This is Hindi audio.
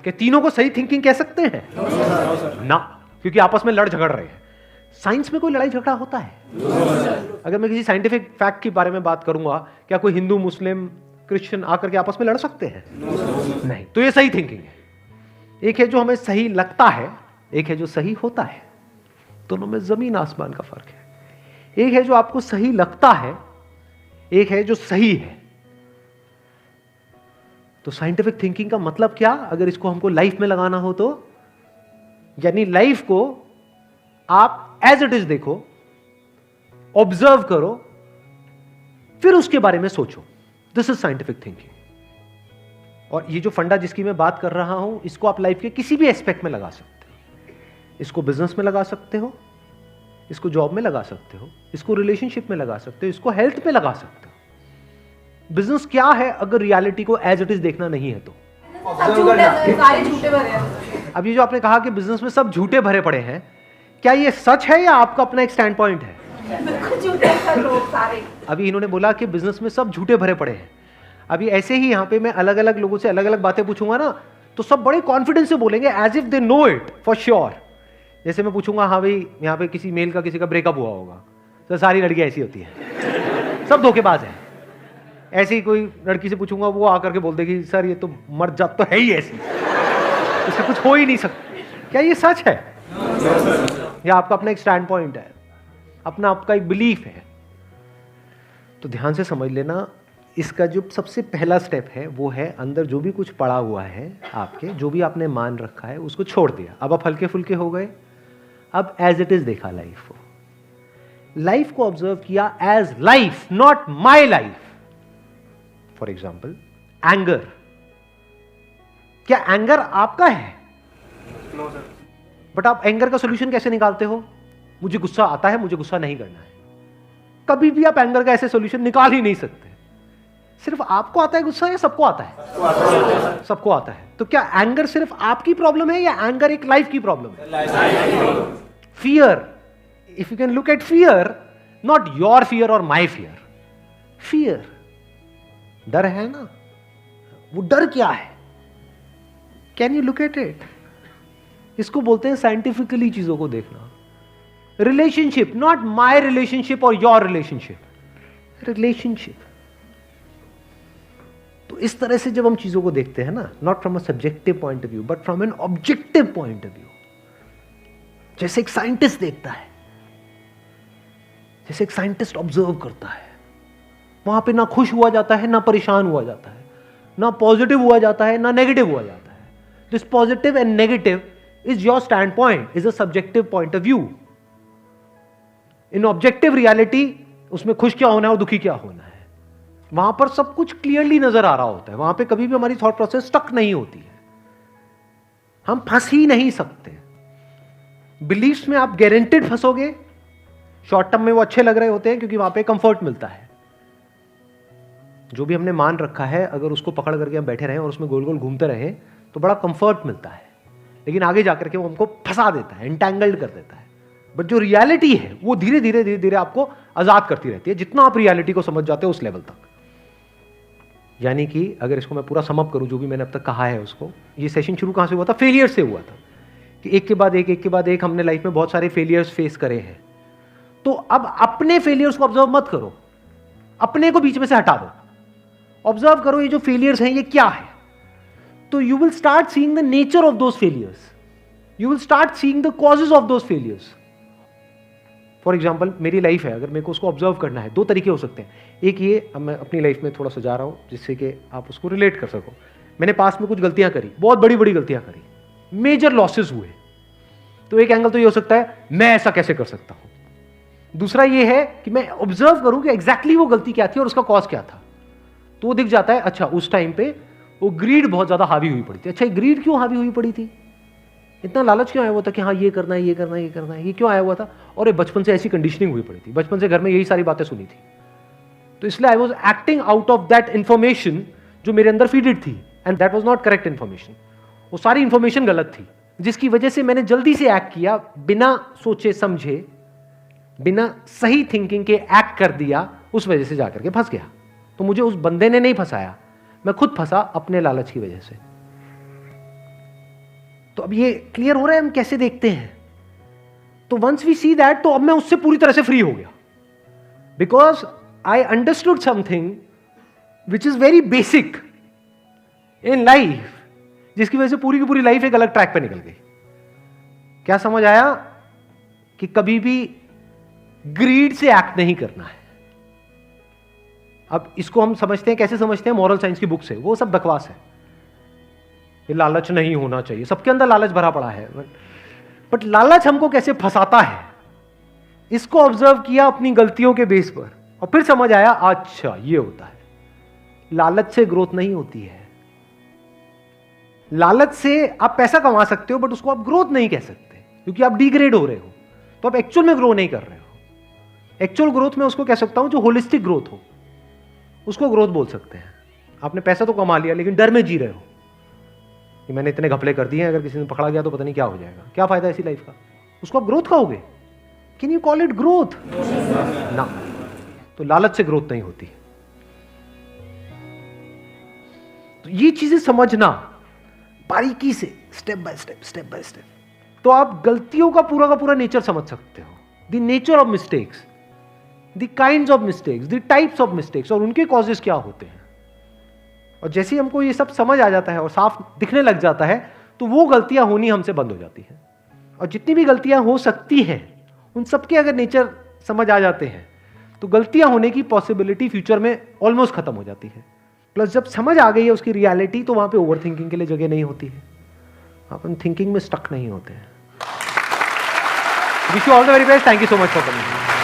कि तीनों को सही थिंकिंग कह सकते हैं? ना, क्योंकि आपस में लड़ झगड़ रहे हैं। साइंस में कोई लड़ाई झगड़ा होता है? अगर मैं किसी साइंटिफिक फैक्ट के बारे में बात करूंगा, क्या कोई हिंदू, मुस्लिम, क्रिश्चियन आकर के आपस में लड़ सकते हैं? नहीं। तो ये सही थिंकिंग है। एक है जो हमें सही लगता है, एक है जो सही होता है। दोनों में जमीन आसमान का फर्क है। एक है जो आपको सही लगता है, एक है जो सही है। तो साइंटिफिक थिंकिंग का मतलब क्या, अगर इसको हमको लाइफ में लगाना हो तो, यानी लाइफ को आप एज इट इज देखो, ऑब्जर्व करो, फिर उसके बारे में सोचो। This is scientific thinking. और ये जो फंडा जिसकी मैं बात कर रहा हूं, इसको आप लाइफ के किसी भी एस्पेक्ट में लगा सकते हो। इसको बिजनेस में लगा सकते हो, इसको जॉब में लगा सकते हो, इसको रिलेशनशिप में लगा सकते हो, इसको हेल्थ में लगा सकते हो। बिजनेस क्या है अगर रियलिटी को एज इट इज देखना नहीं है तो? सारे झूठे भरे हैं। अब ये जो आपने कहा कि बिजनेस में सब झूठे भरे पड़े हैं, क्या ये सच है या आपका अपना एक स्टैंड पॉइंट है? लोग सारे। अभी इन्होंने बोला कि बिजनेस में सब झूठे भरे पड़े हैं। अभी ऐसे ही यहाँ पे मैं अलग अलग लोगों से अलग अलग बातें पूछूंगा ना, तो सब बड़े कॉन्फिडेंस से बोलेंगे, as if they know it for sure. जैसे मैं पूछूंगा, हाँ भाई यहाँ पे किसी मेल का किसी का ब्रेकअप हुआ होगा, तो सारी लड़कियां ऐसी होती हैं, सब धोखेबाज हैं। ऐसे ही कोई लड़की से पूछूंगा, वो आकर के बोल देगी, सर ये तो मर्द जात तो है ही ऐसी, इससे कुछ हो ही नहीं सकता। क्या ये सच है या आपका अपना एक स्टैंड पॉइंट है, अपना आपका एक बिलीफ है? तो ध्यान से समझ लेना, इसका जो सबसे पहला स्टेप है वो है अंदर जो भी कुछ पड़ा हुआ है आपके, जो भी आपने मान रखा है उसको छोड़ दिया। अब आप हल्के फुल्के हो गए, अब एज इट इज देखा लाइफ को, लाइफ को ऑब्जर्व किया as life, not my life. For example anger, क्या एंगर आपका है? No sir. बट आप एंगर का सोल्यूशन कैसे निकालते हो? मुझे गुस्सा आता है, मुझे गुस्सा नहीं करना है। कभी भी आप एंगर का ऐसे सोल्यूशन निकाल ही नहीं सकते। सिर्फ आपको आता है गुस्सा या सबको आता है? सबको आता है। तो क्या एंगर सिर्फ आपकी प्रॉब्लम है या एंगर एक लाइफ की प्रॉब्लम है? Fear, if you can look at fear, not your fear और माई फियर, फियर डर है ना, वो डर क्या है? Can you look at it? इसको बोलते हैं साइंटिफिकली चीजों को देखना। रिलेशनशिप, नॉट माई रिलेशनशिप और योर रिलेशनशिप, रिलेशनशिप। तो इस तरह से जब हम चीजों को देखते हैं ना, not from a subjective point of view but from an objective point of view, जैसे एक साइंटिस्ट देखता है, जैसे एक साइंटिस्ट ऑब्जर्व करता है, वहां पे ना खुश हुआ जाता है, ना परेशान हुआ जाता है, ना पॉजिटिव हुआ जाता है, ना नेगेटिव हुआ जाता है। This positive and negative is your stand point, is a subjective point of view. In objective reality उसमें खुश क्या होना है और दुखी क्या होना है, वहां पर सब कुछ क्लियरली नजर आ रहा होता है। वहां पे कभी भी हमारी थॉट प्रोसेस स्टक नहीं होती है, हम फंस ही नहीं सकते। बिलीफ्स में आप गारंटेड फंसोगे। शॉर्ट टर्म में वो अच्छे लग रहे होते हैं क्योंकि वहां पे कंफर्ट मिलता है। जो भी हमने मान रखा है, अगर उसको पकड़ करके हम बैठे रहें और उसमें गोल गोल घूमते रहें तो बड़ा कंफर्ट मिलता है, लेकिन आगे जाकर के वो हमको फंसा देता है, एंटैंगल्ड कर देता है। बट जो रियलिटी है वो धीरे धीरे धीरे धीरे आपको आजाद करती रहती है, जितना आप रियलिटी को समझ जाते हो उस लेवल तक। यानी कि अगर इसको मैं पूरा समअप करूं, जो भी मैंने अब तक कहा है उसको, ये सेशन शुरू कहां से हुआ था? फेलियर से हुआ था कि एक के बाद एक हमने लाइफ में बहुत सारे फेलियर्स फेस करे हैं। तो अब अपने फेलियर्स को ऑब्जर्व मत करो, अपने को बीच में से हटा दो, ऑब्जर्व करो ये जो फेलियर्स हैं ये क्या है। तो you will start seeing the nature of those failures, you will start seeing the causes of those failures. For example मेरी लाइफ है, अगर मेरे को उसको ऑब्जर्व करना है, दो तरीके हो सकते हैं। एक ये, अब मैं अपनी लाइफ में थोड़ा सजा रहा हूं जिससे कि आप उसको रिलेट कर सको। मैंने पास में कुछ गलतियां करी, बहुत बड़ी बड़ी गलतियां करी, मेजर लॉसेस हुए। तो एक एंगल तो ये हो सकता है मैं ऐसा कैसे कर सकता हूं। दूसरा ये है कि मैं ऑब्जर्व करूं कि एग्जैक्टली वो गलती क्या थी और उसका कॉज क्या था। तो वो दिख जाता है, अच्छा उस टाइम पे वो ग्रीड बहुत ज्यादा हावी हुई पड़ी थी। अच्छा ये ग्रीड क्यों हावी हुई पड़ी थी, इतना लालच क्यों आया हुआ था कि हाँ ये करना है, ये करना है, ये करना है, ये क्यों आया हुआ था? और ये बचपन से ऐसी कंडीशनिंग हुई पड़ी थी, बचपन से घर में यही सारी बातें सुनी थी। तो इसलिए I was acting out of that information जो मेरे अंदर फीडेड थी, and that was not correct information. वो सारी इंफॉर्मेशन गलत थी, जिसकी वजह से मैंने जल्दी से एक्ट किया, बिना सोचे समझे, बिना सही थिंकिंग के एक्ट कर दिया, उस वजह से जाकर के फंस गया। तो मुझे उस बंदे ने नहीं फंसाया, मैं खुद फंसा अपने लालच की वजह से। तो अब ये क्लियर हो रहा है हम कैसे देखते हैं। तो वंस वी सी दैट, तो अब मैं उससे पूरी तरह से फ्री हो गया, because I understood something which is very basic in life, जिसकी वजह से पूरी की पूरी लाइफ एक अलग ट्रैक पे निकल गई। क्या समझ आया? कि कभी भी ग्रीड से एक्ट नहीं करना है। अब इसको हम समझते हैं, कैसे समझते हैं? मॉरल साइंस की बुक से। वो सब बकवास है, ये लालच नहीं होना चाहिए, सबके अंदर लालच भरा पड़ा है। बट लालच हमको कैसे फंसाता है, इसको ऑब्जर्व किया अपनी गलतियों के बेस पर, और फिर समझ आया अच्छा ये होता है। लालच से ग्रोथ नहीं होती है। लालच से आप पैसा कमा सकते हो, बट उसको आप ग्रोथ नहीं कह सकते, क्योंकि आप डिग्रेड हो रहे हो, तो आप एक्चुअल में ग्रो नहीं कर रहे हो। एक्चुअल ग्रोथ में उसको कह सकता हूं जो होलिस्टिक ग्रोथ हो, उसको ग्रोथ बोल सकते हैं। आपने पैसा तो कमा लिया, लेकिन डर में जी रहे हो कि मैंने इतने घपले कर दिए हैं, अगर किसी ने पकड़ा गया तो पता नहीं क्या हो जाएगा, क्या फायदा ऐसी लाइफ का। उसको आप ग्रोथ कहोगे? Can you call it growth? ना। तो लालच से ग्रोथ नहीं होती। तो ये चीजें समझना बारीकी से, स्टेप बाय स्टेप, तो आप गलतियों का पूरा नेचर समझ सकते हो। The nature of mistakes, the kinds of mistakes, the types of mistakes, और उनके कॉजेस क्या होते हैं। और जैसे ही हमको ये सब समझ आ जाता है और साफ दिखने लग जाता है, तो वो गलतियां होनी हमसे बंद हो जाती हैं। और जितनी भी गलतियां हो सकती हैं, उन सबके अगर नेचर समझ आ जाते हैं, तो गलतियां होने की पॉसिबिलिटी फ्यूचर में ऑलमोस्ट खत्म हो जाती है। प्लस जब समझ आ गई है उसकी रियलिटी, तो वहां पे ओवर थिंकिंग के लिए जगह नहीं होती है, अपन थिंकिंग में स्टक नहीं होते हैं। Wish you all the very best. Thank you so much for coming.